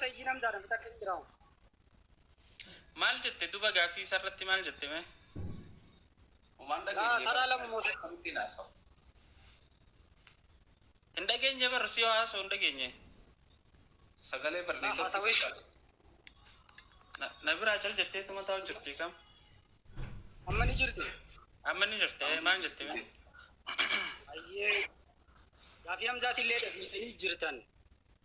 يجينا مزارن في تكلم جراو مال جت دوبا غافي سرت مال جت ما ومان لا دقيقة ترى لما موسى كنتينا صح ndageenye barsiyo aso ndageenye سجله لا برليتو حسويش nabira chal jette tuma taw jirti kam أما نجرتي amma ni jirte man jette me أيه في همزات اللي في سني جرتن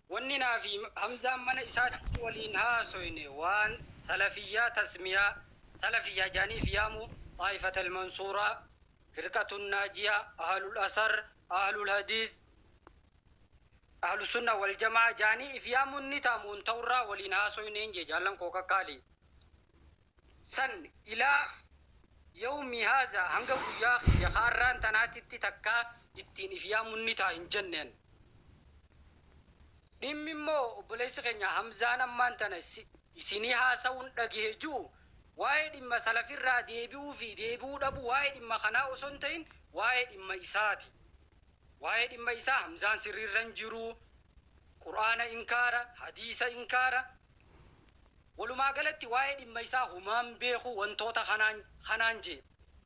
وننا في همزة من إسات ولينها سويني وان سلفية تسمية سلفية جاني فيامو طائفة المنصورة فرقة الناجية أهل الأثر أهل الحديث أهل السنة والجماعة جاني فيامو النتامون تورا ولينها سوينين جالن كوكا كالي سن إلى يوم هذا هنگا يا خاران تناتي تكا ittiin ifyaamunni taa hin jenneen dhimmi immoo obboleessi keenya hamzaan ammaan tana isinii haasa'uun dhagahee jiru waa'ee dhimma salafirraa deebi'uu fi deebi'uu dhabu waa'ee dhimma kanaa osoo hin ta'in waa'ee dhimma isaati waa'ee dhimma isaa hamzaan sirriirra hin jiru qur'aana inkaara hadiisa inkaara walumaa galatti waa'ee dhimma isaa humaan beeku wantoota kanaan jee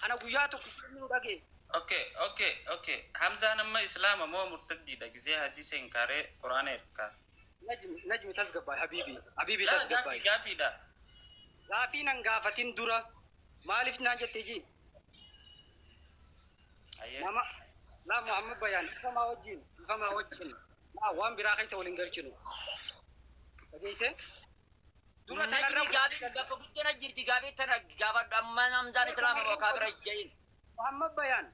kana guyyaa tokko nu dhagee اوكي حمزه نما اسلام مو مرتدي ده زي حديث انكار قران اركا نجم تسقب حبيبي تسقب غافي ده غافي نغافتين درا مالف ناجت تجي ايوه لا محمد بيان فما وجين لا وان براخي سولين غرچنو بگيسه درا تنرى غافي بفقدنا جرتي غافي تنا غافا دمان حمزه اسلام وكابر جين محمد بيان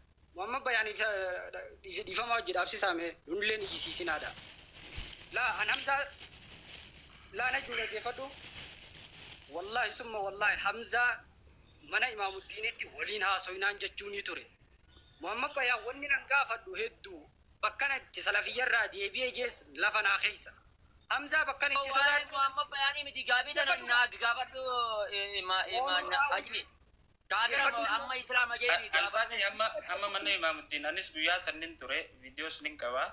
يفهم وجد أبسي سامي نولين يجي سينادا لا أنا حمزة لا نجم يجفدو والله ثم والله حمزة من إمام الدين تي ولينها سوينان جتوني توري محمد بيان ونين انقافدو هدو بكنا تسلفي الرادي بيجيس لفنا خيسا حمزة بكنا تسلفي محمد بيان مدي غابي تنا غافدو إما أجلي كافر أما إسلام جيني الفاتي أما من إمام الدين أنس بيا سنين توري فيديوس نينكوا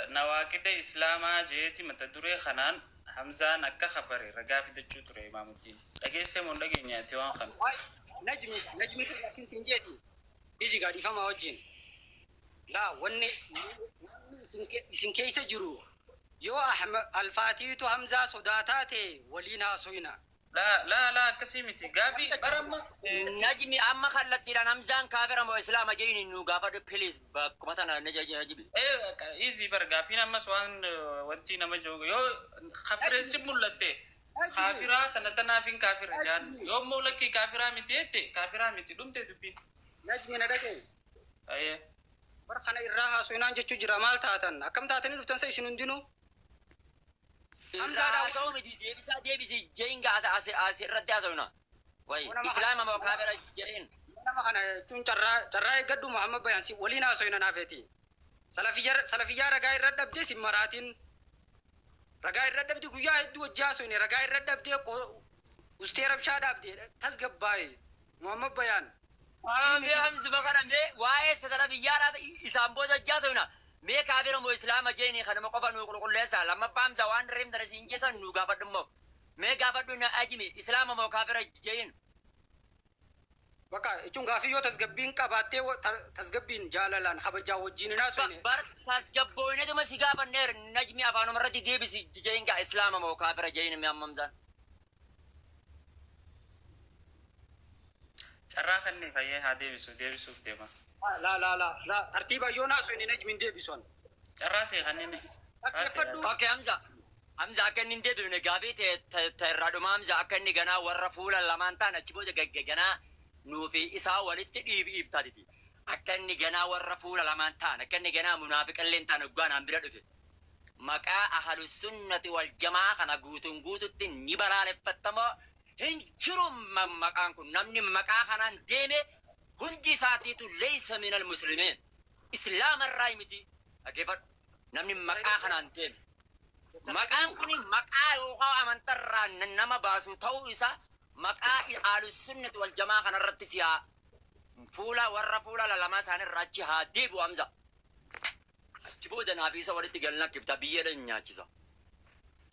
نواقد إسلام جيتي متدوري خنان حمزة نكا خفري رجع في دجو توري إمام الدين لقي سيمون لقي نياتي وان خن نجم لكن سنجيتي بيجي قاعد يفهم وجين لا وني سنكيس جرو يو أحمد الفاتي تو حمزة صداتاتي ولينا سوينا لا كسيمتي غافي برما نجمي أما خلت تيران همزان كافر أما إسلام جيني نو غافر بليز بكمتنا نجيبي إيزي بر غافي نما سوان وانتي نما جوغ يو خفر سمولته كافرات تنا فين كافر جان يوم مولكي كافرا متيتي كافرا متي دمتي دبين نجمي ندكي أيه برخنا إراها سوينان جتشو جرامال تاتن أكم تاتني لفتن سيسنون دينو همزة سومي دي جين غاس ردي أزونا واي إسلام ما كافر جين nama kana tun carraa gaddu Muhammad bayan si walina so ina nafeti salafiyya ragaa irra dhabde si maratin ragaa irra dhabde guyyaa hedduu wajjaa so ina ragaa irra dhabde ko ustee rabshaa dhabde tasgabbaa'e Muhammad bayan me hamzu bakara me waaye salafiyya ra isaan booda jaa so ina me kaafir mo islaama jeeni kana ma qofa nu qulqulleessa lamma paamsa waan rim dara siin jesan nu gaafadhu mo me gaafadhu na ajimi islaama mo kaafira jeen baka icun gaafiyyo tasgabbiin qabattee tasgabbiin jaalalaan habajaa wajjin naasune bar tasgabboone duma si gaafanneer najmi afaanuma irratti deebisi jeen ka islaama mo kaafira jeen mi ammamzan carraa kanni fayyee haa deebisuuf deema la tartiiba yoo naasune najmin deebison carraa see kannine okay hamza akka inni deebifne gaafii te irraadhuma hamza akka inni ganaa warra fuula lamaan ta'an achi booda gaggaganaa nuufi isaa walitti dhiibtaatiti akka inni ganaa warra fuula lamaan ta'an akka inni ganaa munaafiqalleen ta'an oggaanaan bira dhufe maqaa ahlu sunnati wal jamaa kana guututti ni balaaleffattamoo hin jiru maqaan kun namni maqaa kanaan deeme hundi isaatiitu leeysa min almuslimiin islaama irraa miti dhageeffadhu namni maqaa kanaan deeme maqaan kun maqaa yookaan amantarraa nama baasu ta'uu isaa maqaa ahlusunnati wal jamaa kanarratti siyaa warra fuula lama isaanirraa achi haa deebi'u hamza achi booda naaf isa walitti galna kifta biyyeedha nyaachisa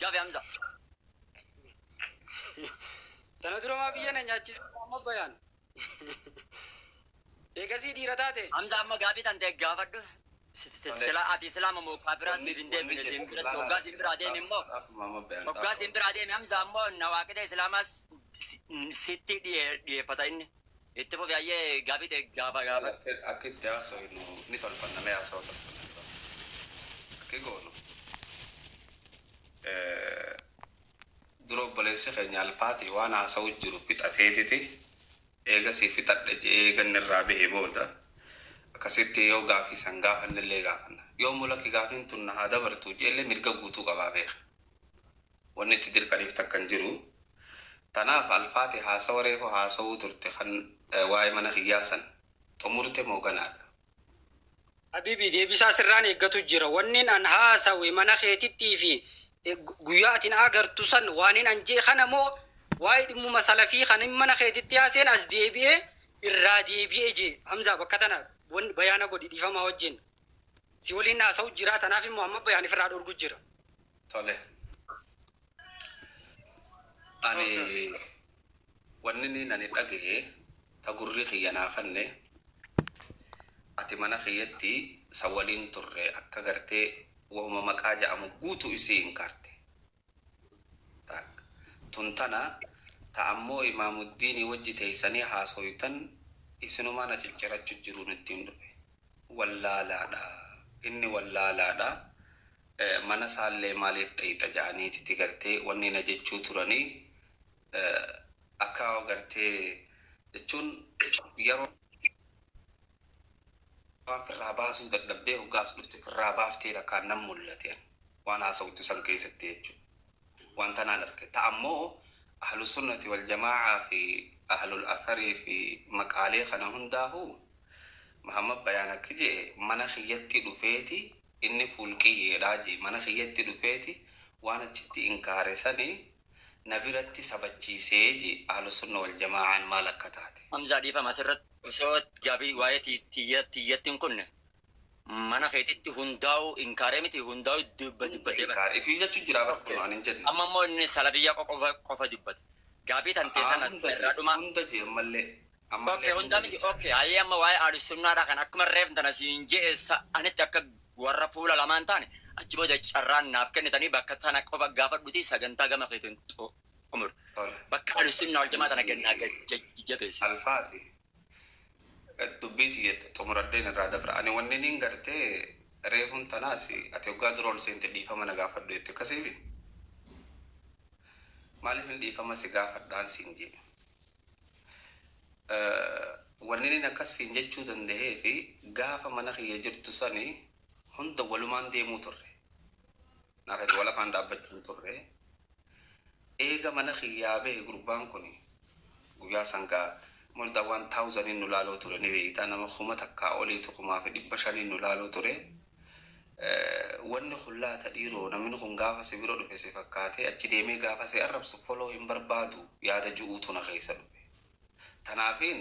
Gaafi Hamza. Tana dura maa biyya na nyaachisa Muhammad Bayaan. Eegasii dhiira taate. Hamza amma gaafii tan ta'e gaafadhu. Sila ati islaama moo kaafiraa siif hin deebine siin biratti hoggaa siin biraa deemi immoo. Hoggaa siin biraa deemi Hamza ammoo na waaqita islaamas sitti dhiyeeffata inni. Itti fufi ayyee gaafii ta'e gaafa. Akka itti haasofnu ni tolfannamee haasawaa tolfanna. Akka goonu. Dura obboleessi keenya alfaati waan haasawuu jiru fixateetiti eegasii fixadhe jee gannirraa bahee booda akkasitti yoo gaafii san gaafannillee gaafanna. Yoo mul'aki gaafiin tun na haa dabartu jeellee mirga guutuu qabaa beeka. Wanni itti dirqaniif takkan jiru. Tanaaf alfaati haasawa reefu haasawuu turte kan waa'ee mana kiyyaasan xumurte moo ganaadha. Habibi deebisaa sirraan eeggatu jira. Wanni an haasawe mana keetittii fi guyyaa atin agartu san waanin an jee kana moo waa'ee dhimmuma salafii kan mana keetitti haaseen as deebi'ee irraa deebi'ee jee Hamza bakka tana bayaana godhi dhiifamaa wajjin. Si waliin haasa'u jira tanaaf immoo amma bayaaniif irraa dhorgu jira. Tole. Ani wanni ni nani dhagee ta gurri kiyyanaa kanne ati mana kiyyatti sa waliin turre akka gartee wahuma maqaa jedhamu guutuu isii hin kaarte. Tuntana ta ammoo Imaamuddinii wajji teessanii haasoytan isinumaan ciccirachu jiruun ittiin dhufe. Wallaalaadha. Inni wallaalaadha. Mana saallee maaliif dhayita ja'aniiti gartee wanni na jechuu turanii akka gartee jechuun yeroo waan firraa baasuu dadhabdee hoggaas dhufte firraa baaftee takkaan nan mul'ateen waan haasawutti san keessatti jechuudha. Waan tanaan arge ta'ammoo ahlu sunnati wal jamaa'a fi ahlul atharii fi maqaalee kana hundaahu Muhammad Bayaan akki jee mana kiyyatti dhufeeti inni fuulqiyyeedhaa jee mana kiyyatti dhufeeti waan achitti inkaare sanii nabiratti sabachiisee jee ahlu sunna wal jamaa'aan maal akka taate. Hamza dhiifama asirratti osoo gaafii waa'ee tiyyattiin kunne mana keetitti hundaa'u inkaaree miti hundaa'u dubbatee bara. Inkaaree fi jechuun jira bakka waan hin jenne. Amma immoo inni salafiyyaa qofa dubbate. Gaafii tan teessana irraa dhuma. Hunda jee ammallee. Okay, hunda miti. Okay, ayyee amma waa'ee ahlu sunnaadha kan akkuma reef tana siin jeessa anitti akka warra fuula lamaan taane achi booda carraan naaf kennitanii bakka tana qofa gaafadhuti sagantaa gama keetiin umur. Bakka ahlu sunnaa wal jamaa tana gannaa jabeessi. Alfaati. Dubbiiti jette xumuraddeen irraa dabra. Ani wanni niin gartee reefuun tanaas ati hoggaa dura ol seente dhiifama na gaafadhu jette akkasiifi. Maaliif hin dhiifama si gaafadhaan siin jee. Wanni niin akkas siin jechuu danda'ee fi gaafa mana kiyya jirtu sani hunda walumaan deemuu turre. Naafati walafaan dhaabbachuu turre. Eega mana kiyyaa bahe gurbaan kuni guyyaa sangaa mulda 1000 nu laaloo ture ni beektaa nama kuma takkaa oliitu kumaa fi 500 nu laaloo ture. Wanni kullaata dhiiroo namni kun gaafa si bira dhufe si fakkaatee achi deemee gaafa si arrabsu foloo hin barbaadu yaada ju'uutu na keessa dhufe. Tanaafiin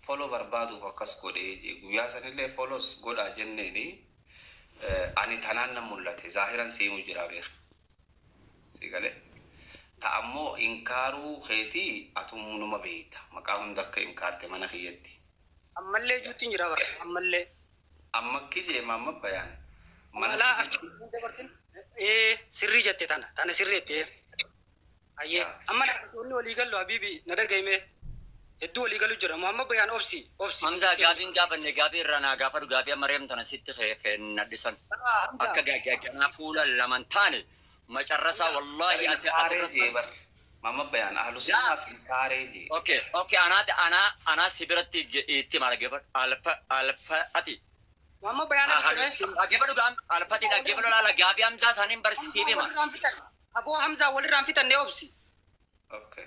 foloo barbaaduuf akkas godhee jee guyyaa sanillee foloos godhaa jenneeni ani tanaan nan mul'ate zaahiran seemuu jira beeka. Si galee. Ta'ammoo inkaaruu keetii atumuu numa beekta maqaa hunda akka inkaarte mana kiyyatti. Ammallee juutti jira bara ammallee. Amma kijee Muhammad Bayaan. Malaa aftiin dabarsin. Sirrii jette tana sirrii jette. Ayyee amma wanni walii gallu Habibi na dhagahime hedduu walii galu jira Muhammad Bayaan obsi. Hamza gaafiin gaafanne gaafii irraa naa gaafadhu gaafii amma reem tana sitti nadhisan. Akka gaggaganaa fuula laman taane. Macarrasa wallahi asirratti Muhammad Bayaan ahlu sunnaa inkaaree jee. Okay ana sibiratti itti mala geeffadhu alfa ati. Muhammad Bayaan geeffadhu alfati geeffadhu laala gaafii Hamzaa isaaniin barsiisii hima. Aboo Hamzaa walirraan fixannee obsi. Okay.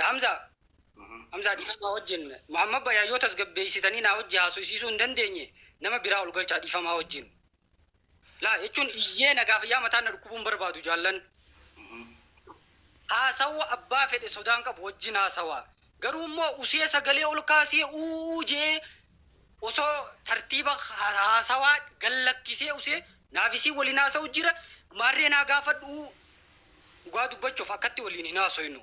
Hamzaa dhiifamaa wajjin Muhammad Bayaan yoo tasgabbeessitanii naa wajji haasofsiisuu hin dandeenye nama biraa ol galchaa dhiifamaa wajjin. La jechuun iyyee nagaaf yaa mataan na dhukkubuun barbaadu jaallan. Haasawa abbaa fedhe sodaan qabu wajjin haasawa. Garuu immoo usee sagalee ol kaasee uujee osoo tartiiba haasawaa gallakkisee usee naafisii waliin haasa'u jira. maarreenaa gaafadhu dhugaa dubbachuuf akkatti waliin hin haasoynu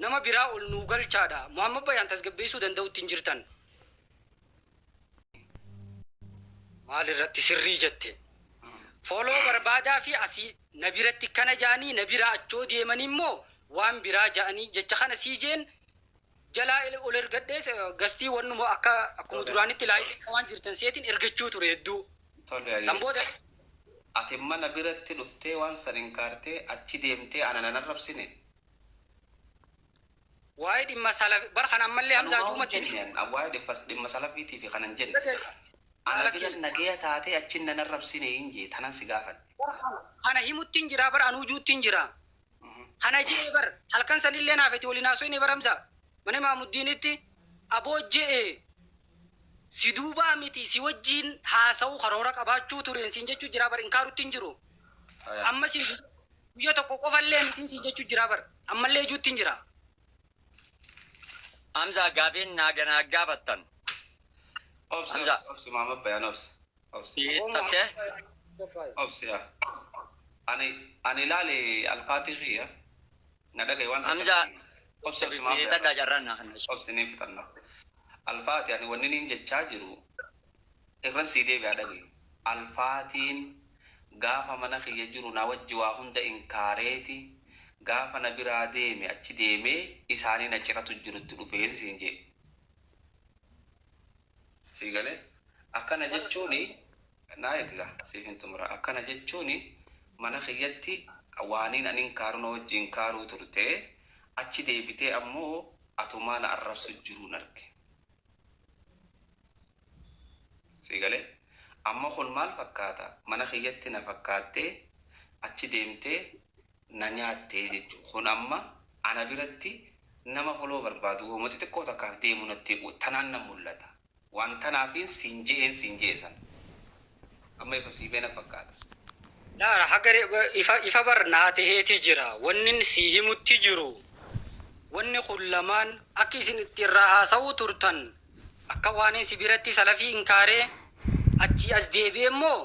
nama biraa ol nuu galchaadha Muhammad Bayaan tasgabbeessuu danda'utti hin jirtan maal irratti sirrii jette fooloo barbaadaa fi asii na biratti kana jaanii na biraa achoo deemanii immoo waan biraa ja'anii jecha kana siijeen jalaa ol ergadhees gastii wannuma akkuma duraanitti laayii waan jirtan seetiin ergachuu ture hedduu sanbooda ati mana biratti dhuftee waan san inkaartee achi deemtee ana nan arrabsine waa'ee dhimma salafi bar kan ammallee hamzaa duumatti waa'ee dhimma salafiitii fi kanan jenne ana bira nagaya taatee achi nan arrabsine inje tanan si gaafadhe kana himutti hin jira bar anuujuutti hin jira kana jee bar halkan sanillee naafeti waliin haasoyne baramsa mana Maamuddiinitti aboo jee si duubaa miti si wajjiin haasa'uu karoora qabaachuu tureen siin jechuu jira bar inkaarutti hin jiru amma si guyya tokko qofallee miti siin jechuu jira bar ammallee ijuutti hin jira Hamza gaafin naa gaafattan obsi Muhammad Bayaan obsi ya ani laale alfaatiqiya na dhagaye waan Hamza obsi fi tadda jarranna kana obsi ni fitanna alfaati ani wanni nin jechaa jiru irran sii deebi'aa dhagaye alfaatiin gaafa mana kiyya jiru na wajji waa hunda inkaareeti gaafa na biraa deeme achi deemee isaanii na ciratu jirutti dhufee siin jee sii galee akkana jechuuni naa eegaa siif hin xumura akkana jechuuni mana kiyyatti waaniin ani inkaaru na wajji inkaaruu turte achi deebitee ammoo atumaa na arrabsu jiruun arge sii galee amma kun maal fakkaata mana kiyyatti na fakkaattee achi deemtee na nyaattee jechuudha kun amma ana biratti nama foloo barbaadu hoomoti xiqqoo takkaaf deemu natti tanaan na mul'ata waan tanaafiin siin je'esan amma ifa siifee na fakkaata laara hagare ifa bar naateheeti jira wannin sii himutti jiru wanni kun lamaan akka isin itti irraa haasa'uu turtan akka waan si biratti salafii inkaaree achi as deebi'e immoo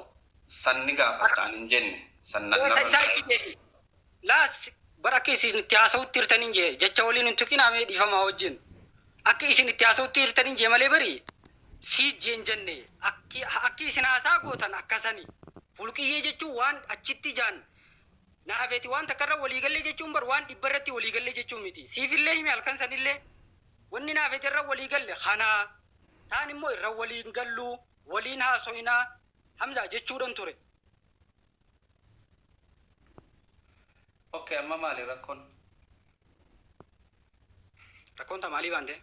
sanni gaafataan hin jenne sannan laas bar akka isin itti haasa'utti hirtaniin jee jecha waliin hin tuqinaamee dhiifamaa wajjin akka isin itti haasa'utti hirtaniin jee malee bari sii jeen jenne akki isin haasaa gootan akkasani fulqiyyee jechuun waan achitti jaan naafeeti waan takkarra waliigallee jechuun bar waan dhibba irratti waliigallee jechuun miti siifillee himi halkan sanillee wanni naafeeti irra waliigalle kanaa taan immoo irra waliin gallu waliin haasoyinaa Hamza jechuudhan ture okay amma maali rakkoon ta maalii baante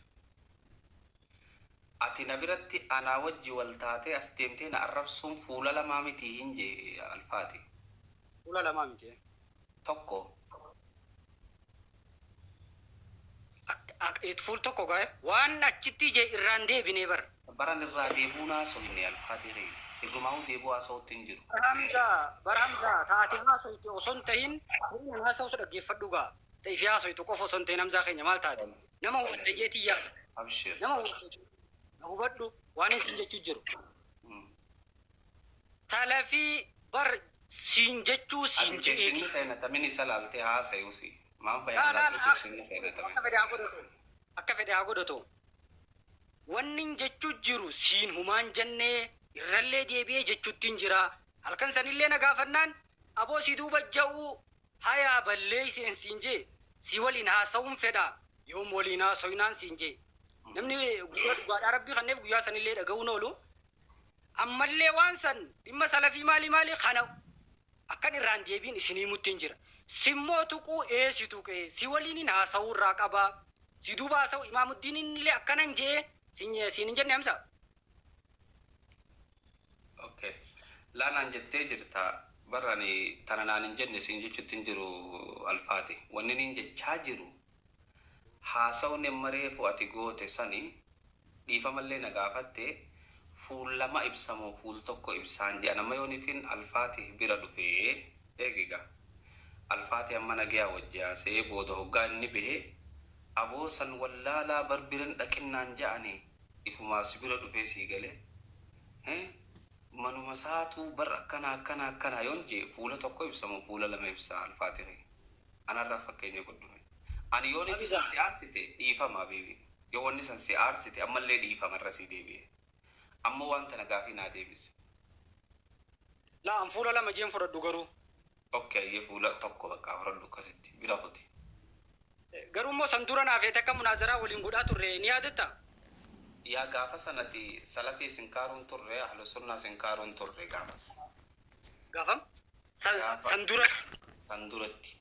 ati na biratti anaa wajji wal taatee as deemtee na arrabsuun fuula lamaa miti hin jee alfaati fuula lamaa miti tokko it fuul tokko gae waan achitti je irraan deebinee baran irraa deebuu naasoo inni alfaati ree irrumaa deebuu haasa'utti hin jiru Baramza taati haasoyte oson tahin kunyan haasa'u su dhaggeeffadhu gaa ta'ii fi haasoytu qofa oson tahin Hamzaa keenya maal taate nama hubatte jeetii yaada abshir nama hubadhu waan isin jechuu jiru salafii bar siin jechuu siin je'eeti Ashin kaya tamini salaalte haasa'uusi maaf bayaan laatu ashin kaya tamini akka fedhe haa godhatu wannin jechuu jiru siin humaan jennee irrallee deebi'ee jechuuttiin jira halkan sanillee na gaafannaan aboo si duuba ja'uu hayaa balleeyseen siin jee si waliin haasa'uun fedha yoom waliin haasoyinaan siin jee namni guyyaa dhugaadhaa rabbii kanneef guyyaa sanillee dhaga'uun oolu ammallee waan san dhimma salafii maali kana akkan irraan deebiin isinii muttiin jira simmoo tuquu si tuqee si waliin haasa'uu irraa qabaa si duuba haasa'u Imaamuddiin illee akkanan jee siin hin jenne Hamza okay laanaan jettee jirta barani tananaan hin jenne siin jechuutti hin jiru alfaati wanni niin jechaa jiru haasa'uun emmareefu ati goote sani dhiifamallee na gaafatte fuul lama ibsamoo fuul tokko ibsaan jedha nama yoonifin alfaati bira dhufee eegiga alfaati amma nagayaa wajjaasee booda hoggaa inni bahe aboo san wallaalaa barbiran dhaqinnaan ja'ani ifumaaf si bira dhufee sii galee manuma saatu bar akkana yoon jee fuula tokko ibsamu fuula lama ibsa alfaatihi anarraa fakkeenya godhume ani yoon ibsa si aarsite dhiifama beebi yoo wanni san si aarsite ammallee dhiifama irra si deebi'e amma wanta nagaafii naa deebise la an fuula lama jeen fudhadhu garuu okay ye fuula tokko bakka fudhadhu akkasitti bira futi garuu immoo san dura naaf akka munaazaraa waliin godhaa turre ni yaadatta yaa gaafa sanati salafii sinkaaruun turre ahlu sunnaa sinkaaruun turre gaafa gaafam san duratti